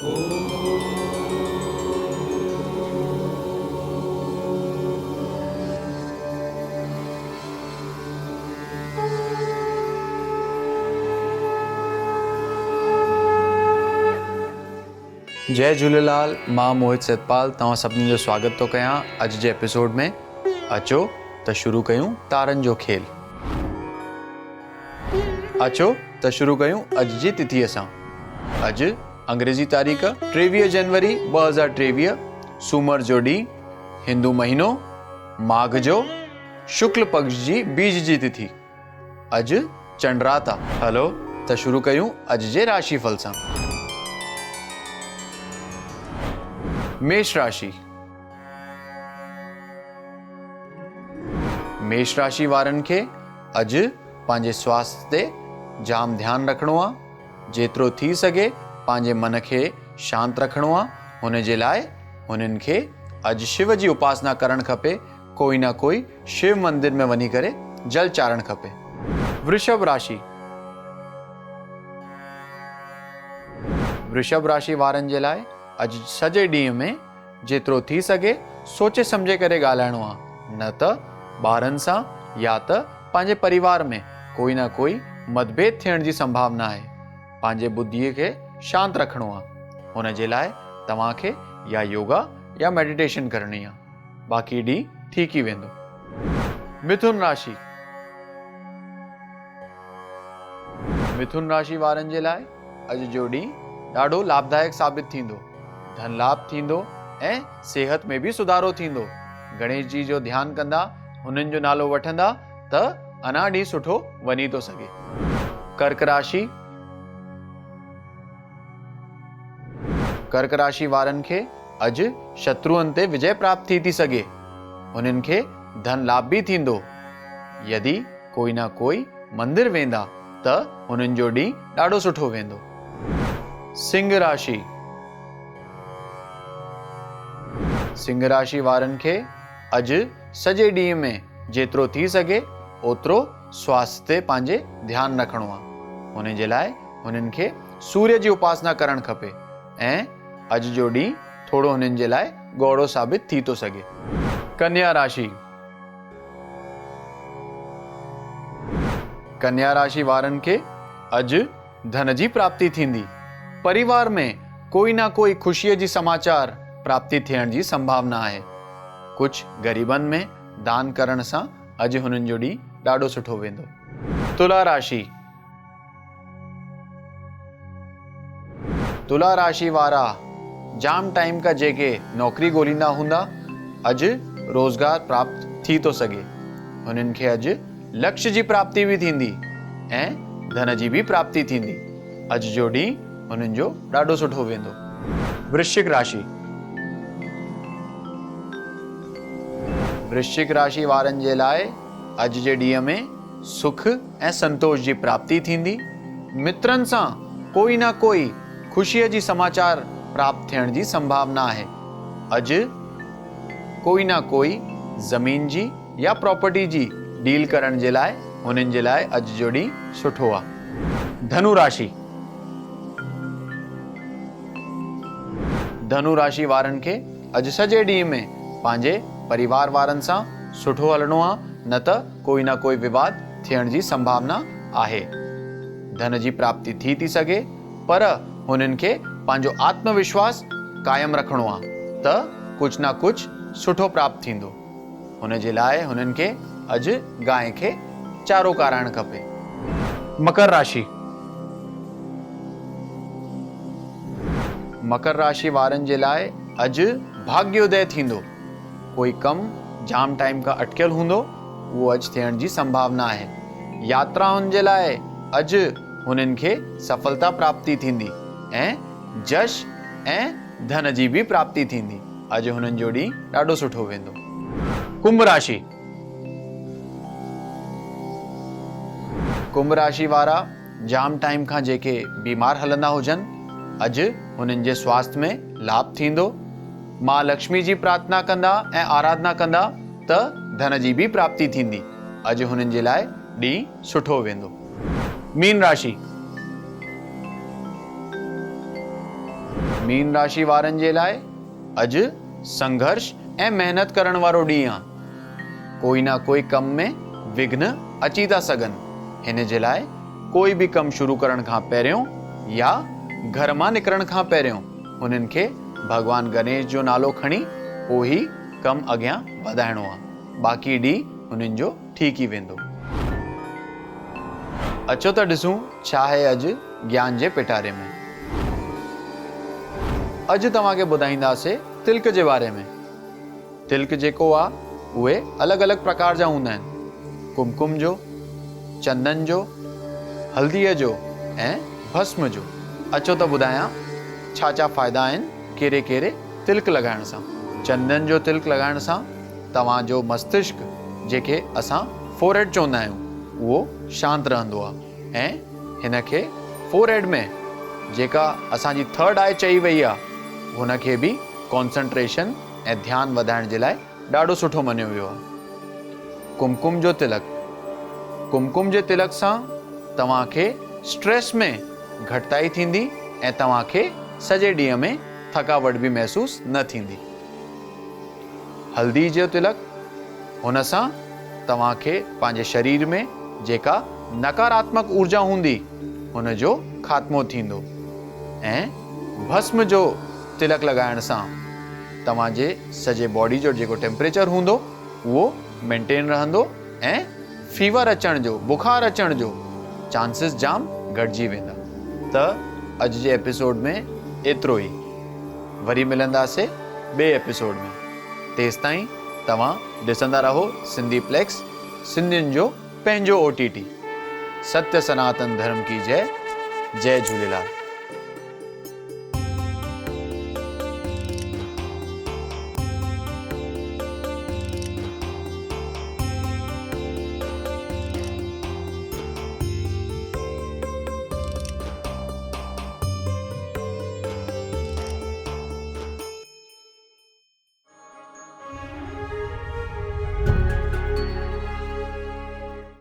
जय झूलेलाल। मां मोहित सतपाल तव्हां सभिनी जो स्वागत थो कयां अॼु जे एपिसोड में। अचो त शुरू कयूं तारनि जो खेल। अचो त शुरू कयूं अॼु जी तिथीअ सां। अॼु अंग्रेज़ी तारीख़ 23 जनवरी 2023, सूमर जो ॾींहुं, हिंदू महीनो माघ जो शुक्ल पक्ष जी बीज जी तिथि। अॼु चंडरात आहे। हलो त शुरू कयूं अॼु जे राशिफल सां। मेष राशि। मेष राशि वारनि खे अॼु पंहिंजे स्वास्थ्य ते जाम ध्यानु रखिणो आहे। जेतिरो थी सघे पंहिंजे मन खे शांति रखिणो आहे। हुन जे लाइ हुननि खे अॼु शिव जी उपासना करणु खपे। कोई ना कोई शिव मंदिर में वञी करे जल चाढ़णु खपे। वृषभ राशि। वृषभ राशि वारनि जे लाइ अॼु सॼे ॾींहं में जेतिरो थी सघे सोचे सम्झे करे ॻाल्हाइणो आहे, न त ॿारनि सां या त पंहिंजे परिवार में कोई ना कोई मतभेद थियण जी संभावना आहे। पंहिंजे बुद्धीअ खे शांति रखिणो आहे। हुन जे लाइ तव्हांखे या योगा या मेडिटेशन करणी आहे। बाक़ी ॾींहुं ठीक ई वेंदो। मिथुन राशि। मिथुन राशि वारनि जे लाइ अॼु जो ॾींहुं ॾाढो लाभदायक साबित थींदो। धन लाभ थींदो ऐं सेहत में बि सुधारो थींदो। गणेश जी जो ध्यानु कंदा, हुननि जो नालो वठंदा त अञा ॾींहुं सुठो वञी थो सघे। कर्क राशि। कर्क राशि वारनि खे अॼु शत्रुअनि ते विजय प्राप्त थी सघे। हुननि खे धन लाभ बि थींदो। यदि कोई ना कोई मंदिर वेंदा त हुननि जो ॾींहुं ॾाढो सुठो वेंदो। सिंह राशि। सिंह राशि वारनि खे अॼु सॼे ॾींहं में जेतिरो थी सघे ओतिरो स्वास्थ्य ते पंहिंजे ध्यानु रखिणो आहे। हुन जे लाइ हुननि खे सूर्य जी उपासना करणु खपे ऐं अॼु जो ॾींहुं थोरो हुननि जे लाइ गौड़ो साबित थी थो सघे। कन्या राशि। कन्या राशि वारनि खे अॼु धन जी प्राप्ति थींदी। परिवार में कोई ना कोई ख़ुशीअ जी समाचार प्राप्ति थियण जी संभावना आहे। कुझु ग़रीबनि में दान करण सां अॼु हुननि जो ॾींहुं ॾाढो सुठो वेंदो। तुला राशि। तुला राशि वारा जाम टाइम खां जेके नौकरी ॻोल्हींदा हूंदा, अॼु रोज़गार प्राप्त थी थो सघे। हुननि खे अॼु लक्ष्य जी प्राप्ति बि थींदी ऐं धन जी बि प्राप्ति थींदी। अॼु जो ॾींहुं हुननि जो ॾाढो सुठो वेंदो। वृश्चिक राशि। वृश्चिक राशि वारनि जे लाइ अॼु जे ॾींहं में सुख ऐं संतोष जी प्राप्ति थींदी। मित्रनि सां कोई ना कोई ख़ुशीअ जी समाचार प्राप्त थियण जी संभावना आहे। अॼु कोई ना कोई ज़मीन जी या प्रॉपर्टी जी डील करण जे लाइ हुननि जे लाइ अॼु जो ॾींहुं सुठो आहे। धनु राशि। धनु राशि वारनि खे अॼु सॼे ॾींहं में पंहिंजे परिवार वारनि सां सुठो हलणो आहे, न त कोई ना कोई विवाद थियण जी संभावना आहे। धन जी प्राप्ति थी सघे, पर हुननि खे पंहिंजो आत्मविश्वास कायम रखिणो आहे त कुझु ना कुझु सुठो प्राप्त थींदो। हुन जे लाइ हुननि खे अॼु गांइ खे चारो काराइणु खपे। मकर राशि। मकर राशि वारनि जे लाइ अॼु भाग्योदय थींदो। कोई कमु जाम टाइम खां अटकियल हूंदो, उहो अॼु थियण जी संभावना आहे। यात्राउनि जे लाइ अॼु हुननि खे सफलता प्राप्ति थींदी ऐं जश ऐं धन जी बि प्राप्ति थींदी। अॼु हुननि जो ॾींहुं ॾाढो सुठो वेंदो। कुंभ राशि। कुंभ राशि वारा जाम टाइम खां जेके बीमार हलंदा हुजनि, अॼु हुननि जे स्वास्थ्य में लाभ थींदो। मां लक्ष्मी जी प्रार्थना कंदा ऐं आराधना कंदा त धन जी बि प्राप्ति थींदी। अॼु हुननि जे लाइ ॾींहुं सुठो वेंदो। मीन राशि। मीन राशि वारनि जे लाइ अॼु संघर्ष ऐं महिनत करण वारो ॾींहुं आहे। कोई ना कोई कम में विघ्न अची था सघनि। हिन जे लाइ कोई बि कमु शुरू करण खां पहिरियों या घर मां निकिरण खां पहिरियों हुननि खे भगवान गणेश जो नालो खणी पोइ ई कमु अॻियां वधाइणो आहे। बाक़ी ॾींहुं हुननि जो ठीक ही वेंदो। अचो त ॾिसूं छा आहे अॼु ज्ञान जे पिटारे में। अॼु तव्हांखे ॿुधाईंदासीं तिलक जे बारे में। तिलक जेको आहे उहे अलॻि अलॻि प्रकार जा हूंदा आहिनि। कुमकुम जो, चंदन जो, हल्दीअ जो ऐं भस्म जो। अचो त ॿुधायां छा छा फ़ाइदा आहिनि कहिड़े कहिड़े तिलक लॻाइण सां। चंदन जो तिलक लॻाइण सां तव्हांजो मस्तिष्क, जेके असां फोरहेड चवंदा आहियूं, उहो शांत रहंदो आहे ऐं हिन खे फोरहेड में जेका असांजी थर्ड आई चई वई आहे हुनखे बि कॉन्संट्रेशन ऐं ध्यानु वधाइण जे लाइ ॾाढो सुठो मञियो वियो आहे। कुमकुम जो तिलक। कुमकुम जे तिलक सां तव्हांखे स्ट्रेस में घटिताई थींदी ऐं तव्हांखे सॼे ॾींहं में थकावट बि महसूस न थींदी। हल्दी जो तिलक। हुन सां तव्हांखे पंहिंजे शरीर में जेका नकारात्मक ऊर्जा हूंदी हुन जो ख़ात्मो थींदो। ऐं भस्म जो तिलक लॻाइण सां तव्हांजे सॼे बॉडी जो जेको टेम्परेचर हूंदो उहो मेंटेन रहंदो ऐं फीवर अचण जो, बुखार अचण जो चांसिस जाम घटिजी वेंदा। त अॼु जे एपिसोड में एतिरो ई। वरी मिलंदासीं ॿिए एपिसोड में। तेसि ताईं तव्हां ॾिसंदा रहो सिंधी प्लेक्स, सिंधियुनि जो पंहिंजो OTT। सत्य सनातन धर्म की जय। जय झूलेलाल।